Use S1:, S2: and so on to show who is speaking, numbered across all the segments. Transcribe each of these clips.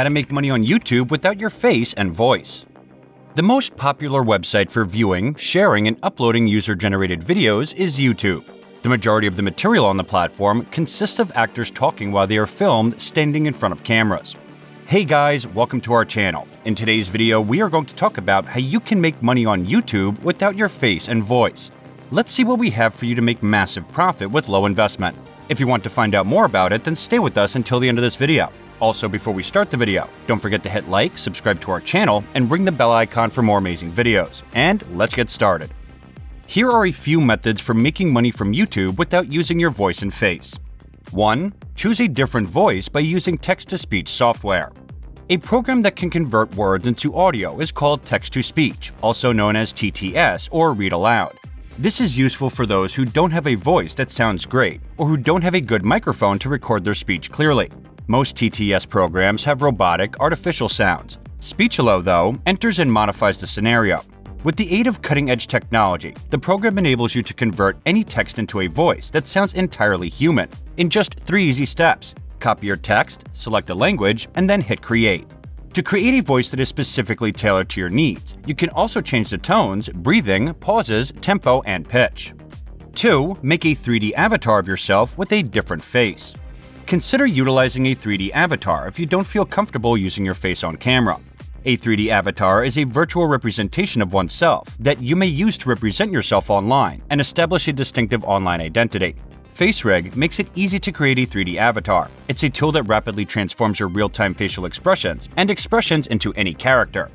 S1: how to make money on YouTube without your face and voice. The most popular website for viewing, sharing, and uploading user-generated videos is YouTube. The majority of the material on the platform consists of actors talking while they are filmed standing in front of cameras. Hey guys, welcome to our channel. In today's video, we are going to talk about how you can make money on YouTube without your face and voice. Let's see what we have for you to make massive profit with low investment. If you want to find out more about it, then stay with us until the end of this video. Also, before we start the video, don't forget to hit like, subscribe to our channel, and ring the bell icon for more amazing videos. And let's get started. Here are a few methods for making money from YouTube without using your voice and face. 1. Choose a different voice by using text-to-speech software. A program that can convert words into audio is called text-to-speech, also known as TTS or read aloud. This is useful for those who don't have a voice that sounds great or who don't have a good microphone to record their speech clearly. Most TTS programs have robotic, artificial sounds. Speechalo, though, enters and modifies the scenario. With the aid of cutting-edge technology, the program enables you to convert any text into a voice that sounds entirely human in just 3 easy steps. Copy your text, select a language, and then hit Create. To create a voice that is specifically tailored to your needs, you can also change the tones, breathing, pauses, tempo, and pitch. 2. Make a 3D avatar of yourself with a different face. Consider utilizing a 3D avatar if you don't feel comfortable using your face on camera. A 3D avatar is a virtual representation of oneself that you may use to represent yourself online and establish a distinctive online identity. FaceRig makes it easy to create a 3D avatar. It's a tool that rapidly transforms your real-time facial expressions and expressions into any character.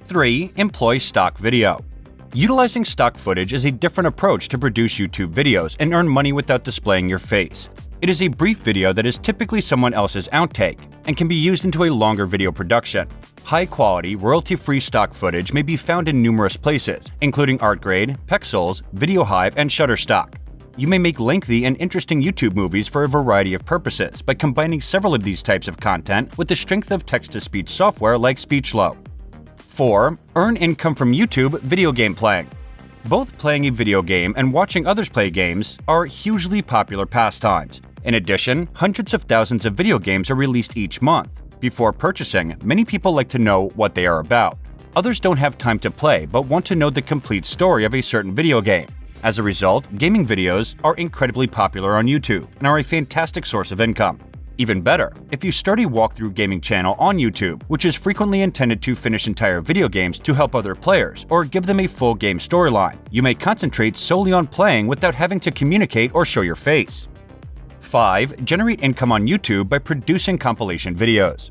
S1: 3. Employ stock video. Utilizing stock footage is a different approach to produce YouTube videos and earn money without displaying your face. It is a brief video that is typically someone else's outtake and can be used into a longer video production. High-quality, royalty-free stock footage may be found in numerous places, including ArtGrade, Pexels, VideoHive, and Shutterstock. You may make lengthy and interesting YouTube movies for a variety of purposes by combining several of these types of content with the strength of text-to-speech software like Speechlo. 4. Earn income from YouTube video game playing. Both playing a video game and watching others play games are hugely popular pastimes. In addition, hundreds of thousands of video games are released each month. Before purchasing, many people like to know what they are about. Others don't have time to play but want to know the complete story of a certain video game. As a result, gaming videos are incredibly popular on YouTube and are a fantastic source of income. Even better, if you start a walkthrough gaming channel on YouTube, which is frequently intended to finish entire video games to help other players or give them a full game storyline, you may concentrate solely on playing without having to communicate or show your face. 5. Generate income on YouTube by producing compilation videos.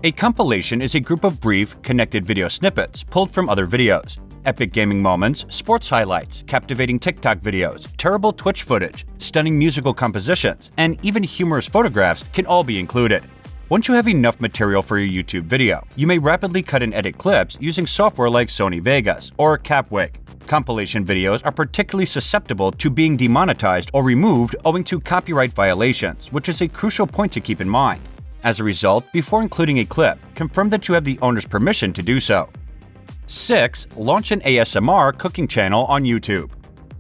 S1: A compilation is a group of brief, connected video snippets pulled from other videos. Epic gaming moments, sports highlights, captivating TikTok videos, terrible Twitch footage, stunning musical compositions, and even humorous photographs can all be included. Once you have enough material for your YouTube video, you may rapidly cut and edit clips using software like Sony Vegas or Capwig. Compilation videos are particularly susceptible to being demonetized or removed owing to copyright violations, which is a crucial point to keep in mind. As a result, before including a clip, confirm that you have the owner's permission to do so. 6. Launch an ASMR cooking channel on YouTube.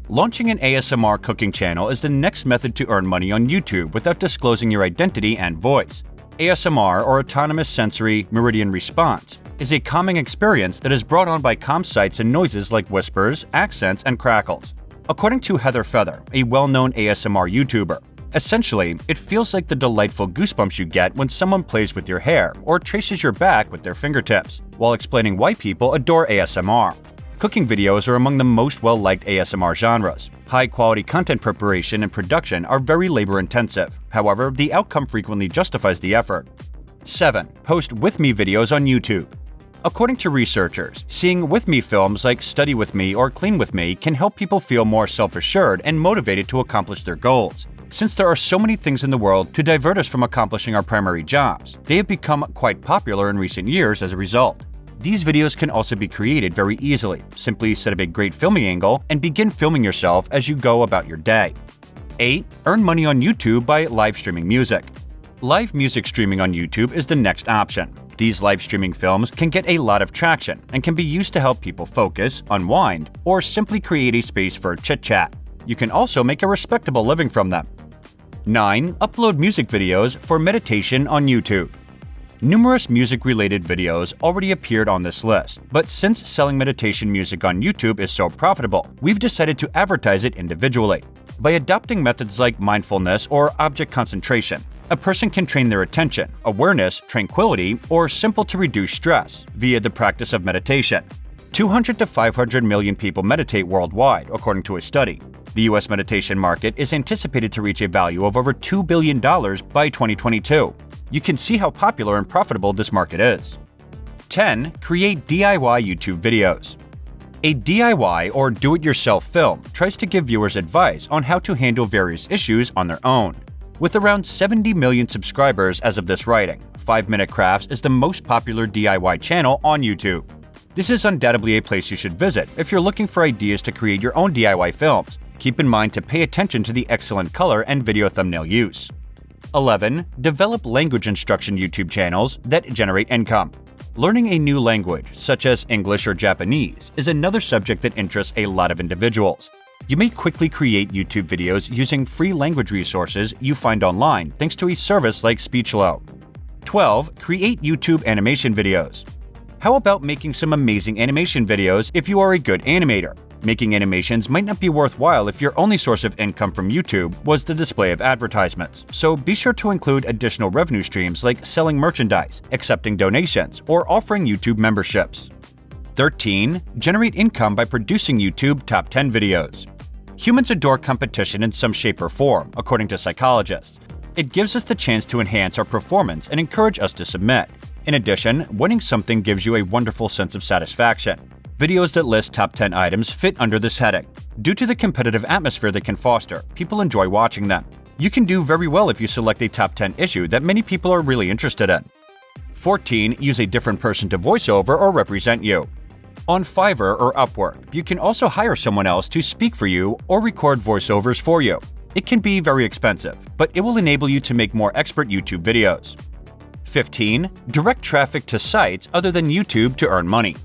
S1: Launching an ASMR cooking channel is the next method to earn money on YouTube without disclosing your identity and voice. ASMR, or Autonomous Sensory Meridian Response, is a calming experience that is brought on by calm sights and noises like whispers, accents, and crackles. According to Heather Feather, a well-known ASMR YouTuber, essentially, it feels like the delightful goosebumps you get when someone plays with your hair or traces your back with their fingertips, while explaining why people adore ASMR. Cooking videos are among the most well-liked ASMR genres. High-quality content preparation and production are very labor-intensive. However, the outcome frequently justifies the effort. 7. Post with me videos on YouTube. According to researchers, seeing with me films like Study With Me or Clean With Me can help people feel more self-assured and motivated to accomplish their goals. Since there are so many things in the world to divert us from accomplishing our primary jobs, they have become quite popular in recent years as a result. These videos can also be created very easily. Simply set up a great filming angle and begin filming yourself as you go about your day. 8. Earn money on YouTube by live streaming music. Live music streaming on YouTube is the next option. These live streaming films can get a lot of traction and can be used to help people focus, unwind, or simply create a space for chit-chat. You can also make a respectable living from them. 9. Upload music videos for meditation on YouTube. Numerous music-related videos already appeared on this list, but since selling meditation music on YouTube is so profitable, we've decided to advertise it individually. By adopting methods like mindfulness or object concentration, a person can train their attention, awareness, tranquility, or simple to reduce stress via the practice of meditation. 200 to 500 million people meditate worldwide, according to a study. The US meditation market is anticipated to reach a value of over $2 billion by 2022. You can see how popular and profitable this market is. 10. Create DIY YouTube videos. A DIY or do-it-yourself film tries to give viewers advice on how to handle various issues on their own. With around 70 million subscribers as of this writing, 5-Minute Crafts is the most popular DIY channel on YouTube. This is undoubtedly a place you should visit if you're looking for ideas to create your own DIY films. Keep in mind to pay attention to the excellent color and video thumbnail use. 11. Develop language instruction YouTube channels that generate income. Learning a new language, such as English or Japanese, is another subject that interests a lot of individuals. You may quickly create YouTube videos using free language resources you find online thanks to a service like Speechlo. 12. Create YouTube animation videos. How about making some amazing animation videos if you are a good animator? Making animations might not be worthwhile if your only source of income from YouTube was the display of advertisements, so be sure to include additional revenue streams like selling merchandise, accepting donations, or offering YouTube memberships. 13. Generate income by producing YouTube Top 10 videos. Humans adore competition in some shape or form, according to psychologists. It gives us the chance to enhance our performance and encourage us to submit. In addition, winning something gives you a wonderful sense of satisfaction. Videos that list top 10 items fit under this heading. Due to the competitive atmosphere they can foster, people enjoy watching them. You can do very well if you select a top 10 issue that many people are really interested in. 14. Use a different person to voice over or represent you. On Fiverr or Upwork, you can also hire someone else to speak for you or record voiceovers for you. It can be very expensive, but it will enable you to make more expert YouTube videos. 15. Direct traffic to sites other than YouTube to earn money.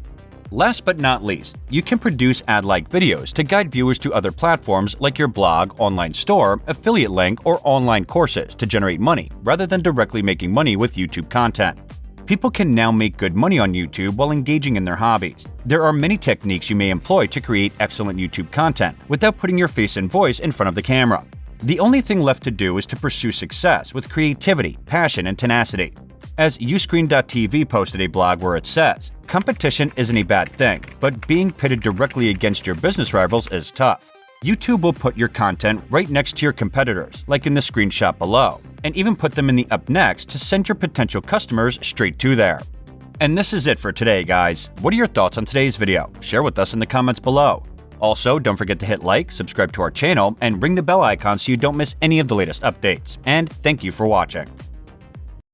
S1: Last but not least, you can produce ad-like videos to guide viewers to other platforms like your blog, online store, affiliate link, or online courses to generate money rather than directly making money with YouTube content. People can now make good money on YouTube while engaging in their hobbies. There are many techniques you may employ to create excellent YouTube content without putting your face and voice in front of the camera. The only thing left to do is to pursue success with creativity, passion, and tenacity. As Uscreen.tv posted a blog where it says, "Competition isn't a bad thing, but being pitted directly against your business rivals is tough. YouTube will put your content right next to your competitors, like in the screenshot below, and even put them in the up next to send your potential customers straight to there." And this is it for today, guys. What are your thoughts on today's video? Share with us in the comments below. Also, don't forget to hit like, subscribe to our channel, and ring the bell icon so you don't miss any of the latest updates. And thank you for watching.